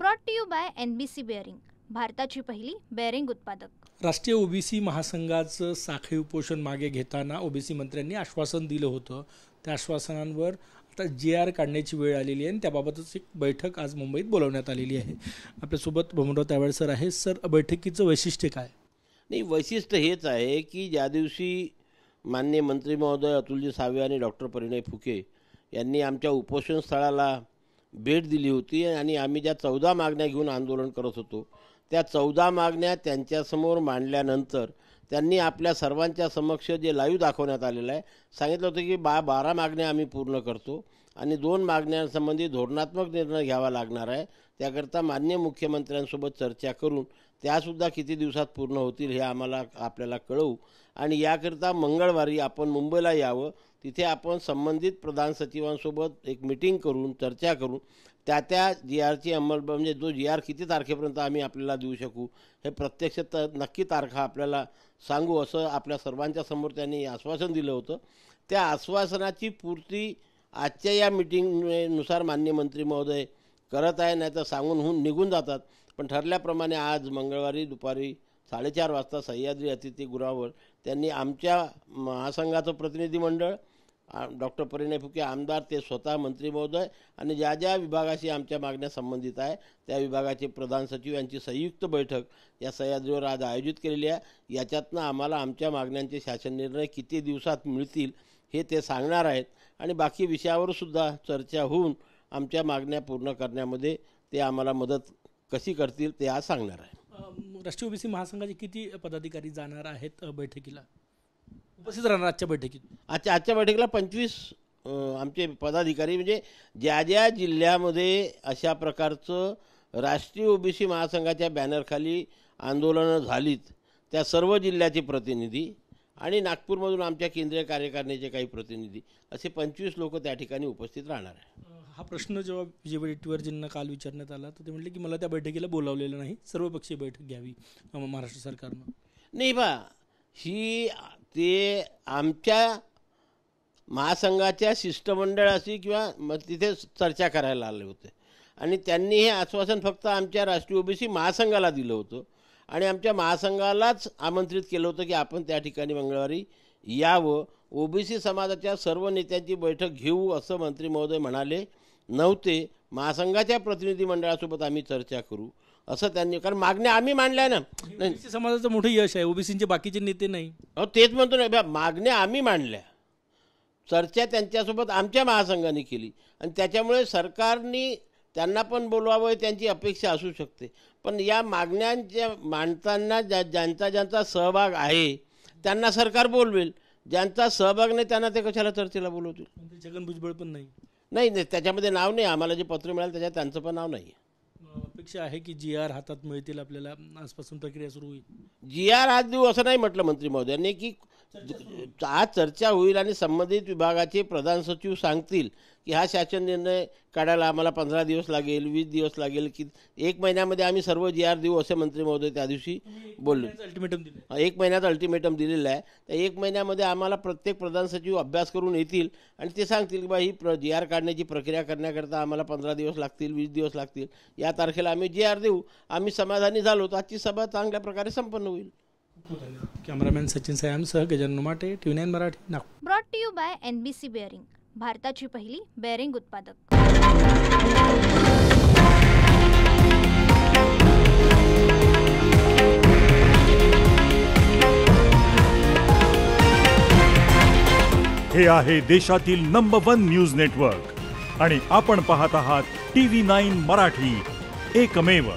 Brought to you by NBC bearing, भारताची पहिली bearing उत्पादक. राष्ट्रीय ओबीसी महासंघाचं साखळी उपोषण मागे घेताना ओबीसी मंत्र्यांनी आश्वासन दिलं होतं. त्या आश्वासनांवर आता JR काढण्याची वेळ आलेली आहे आणि त्याबाबतच एक बैठक आज मुंबईत बोलवण्यात आलेली आहे. आपल्यासोबत भीमराव तायवाळे सर आहे. सर, बैठकीचं वैशिष्ट्य काय? नाही, वैशिष्ट्य हेच आहे की ज्या दिवशी माननीय मंत्री महोदय अतुलजी सावे आणि डॉक्टर परिणय फुके यांनी आमच्या उपोषण स्थळाला भेट दिली होती आणि आम्ही ज्या 14 मागण्या घेऊन आंदोलन करत होतो त्या 14 मागण्या त्यांच्यासमोर मांडल्यानंतर त्यांनी आपल्या सर्वांच्या समक्ष जे लाईव्ह दाखवण्यात आलेलं आहे सांगितलं होतं की 12 मागण्या आम्ही पूर्ण करतो आणि 2 मागण्यांसंबंधी धोरणात्मक निर्णय घ्यावा लागणार आहे. त्याकरता माननीय मुख्यमंत्र्यांसोबत चर्चा करून त्यासुद्धा किती दिवसात पूर्ण होतील हे आपल्याला कळवू आणि याकरता मंगळवारी आपण मुंबईला यावं. तिथे आपण संबंधित प्रधान सचिवांसोबत एक मीटिंग करून चर्चा करून त्या JRची म्हणजे जो JR किती तारखेपर्यंत आम्ही आपल्याला देऊ शकू हे प्रत्यक्ष नक्की तारखा आपल्याला सांगू असं आपल्या सर्वांच्या समोर त्यांनी आश्वासन दिलं होतं. त्या आश्वासनाची पूर्ती आजच्या या मीटिंगनुसार माननीय मंत्री महोदय करत आहे, नाही तर सांगून निघून जातात. पण ठरल्याप्रमाणे आज मंगळवारी दुपारी 4:30 वाजता सह्याद्री अतिथीगृहावर त्यांनी आमच्या महासंघाचं प्रतिनिधी मंडळ, डॉक्टर परिणय फुके आमदार, ते स्वतः मंत्री महोदय आणि ज्या ज्या विभागाशी आमच्या मागण्या संबंधित आहे त्या विभागाचे प्रधान सचिव यांची संयुक्त बैठक या सह्याद्रीवर आज आयोजित केलेली आहे. याच्यातनं आम्हाला आमच्या मागण्यांचे शासन निर्णय किती दिवसात मिळतील हे ते सांगणार आहेत आणि बाकी विषयावर सुद्धा चर्चा होऊन आमच्या मागण्या पूर्ण करण्यामध्ये ते आम्हाला मदत कशी करतील ते आज सांगणार आहे. राष्ट्रीय ओबीसी महासंघाचे किती पदाधिकारी जाणार आहेत बैठकीला, उपस्थित राहणार आजच्या बैठकीत? आजच्या बैठकीला 25 आमचे पदाधिकारी, म्हणजे ज्या ज्या जिल्ह्यामध्ये अशा प्रकारचं राष्ट्रीय ओबीसी महासंघाच्या बॅनरखाली आंदोलनं झालीत त्या सर्व जिल्ह्याचे प्रतिनिधी आणि नागपूरमधून आमच्या केंद्रीय कार्यकारिणीचे काही प्रतिनिधी असे 25 लोक त्या ठिकाणी उपस्थित राहणार आहे. हा प्रश्न जेव्हा विजयवडेट्टीवारजींना काल विचारण्यात आला तर ते म्हटले की मला त्या बैठकीला बोलावलेलं नाही, सर्वपक्षीय बैठक घ्यावी महाराष्ट्र सरकारनं. नाही ते आमच्या महासंघाच्या शिष्टमंडळाशी किंवा तिथे चर्चा करायला आले होते आणि त्यांनी हे आश्वासन फक्त आमच्या राष्ट्रीय ओबीसी महासंघाला दिलं होतं आणि आमच्या महासंघालाच आमंत्रित केलं होतं की आपण त्या ठिकाणी मंगळवारी यावं. ओबीसी समाजाच्या सर्व नेत्यांची बैठक घेऊ असं मंत्री महोदय म्हणाले नव्हते. महासंघाच्या प्रतिनिधी मंडळासोबत आम्ही चर्चा करू असं त्यांनी, कारण मागण्या आम्ही मांडल्या ना. ओबीसी समाजाचं मोठं यश आहे, ओबीसीचे बाकीचे नेते नाही. तेच म्हणतो ना, मागण्या आम्ही मांडल्या, चर्चा त्यांच्यासोबत आमच्या महासंघाने केली आणि त्याच्यामुळे सरकारने त्यांना पण बोलवावं त्यांची अपेक्षा असू शकते. पण या मागण्यांच्या मांडताना ज्यांचा सहभाग आहे त्यांना सरकार बोलवेल, ज्यांचा सहभाग नाही त्यांना ते कशाला चर्चेला बोलवतील. छगन भुजबळ पण नाही. नाही, त्याच्यामध्ये नाव नाही. आम्हाला जे पत्र मिळालं त्याच्यात त्यांचं पण नाव नाही. अपेक्षा आहे की JR हातात मिळतील आपल्याला, आजपासून प्रक्रिया सुरू होईल. JR हात देऊ असं नाही म्हटलं मंत्री महोदयांनी, की आज चर्चा होईल आणि संबंधित विभागाचे प्रधान सचिव सांगतील की हा शासन निर्णय काढायला आम्हाला 15 दिवस लागेल, 20 दिवस लागेल, की 1 महिन्यामध्ये आम्ही सर्व JR देऊ असे मंत्री महोदय त्या दिवशी बोलले. अल्टिमेटम दिलं, 1 महिन्यात अल्टिमेटम दिलेलं आहे. त्या 1 महिन्यामध्ये आम्हाला प्रत्येक प्रधान सचिव अभ्यास करून येतील आणि ते सांगतील की बा ही JR काढण्याची प्रक्रिया करण्याकरता आम्हाला 15 दिवस लागतील, 20 दिवस लागतील, या तारखेला आम्ही JR देऊ. आम्ही समाधानी झालो तर आजची सभा चांगल्या प्रकारे संपन्न होईल. Cameraman Sachin सायांसह Gajanan Mate, TVN Marathi, Nagpur. Brought to you by NBC bearing, भारताची पहिली बेअरिंग उत्पादक. हे आहे देशातील नंबर 1 न्यूज नेटवर्क आणि आपण पाहत आहात TV9 मराठी, एकमेव.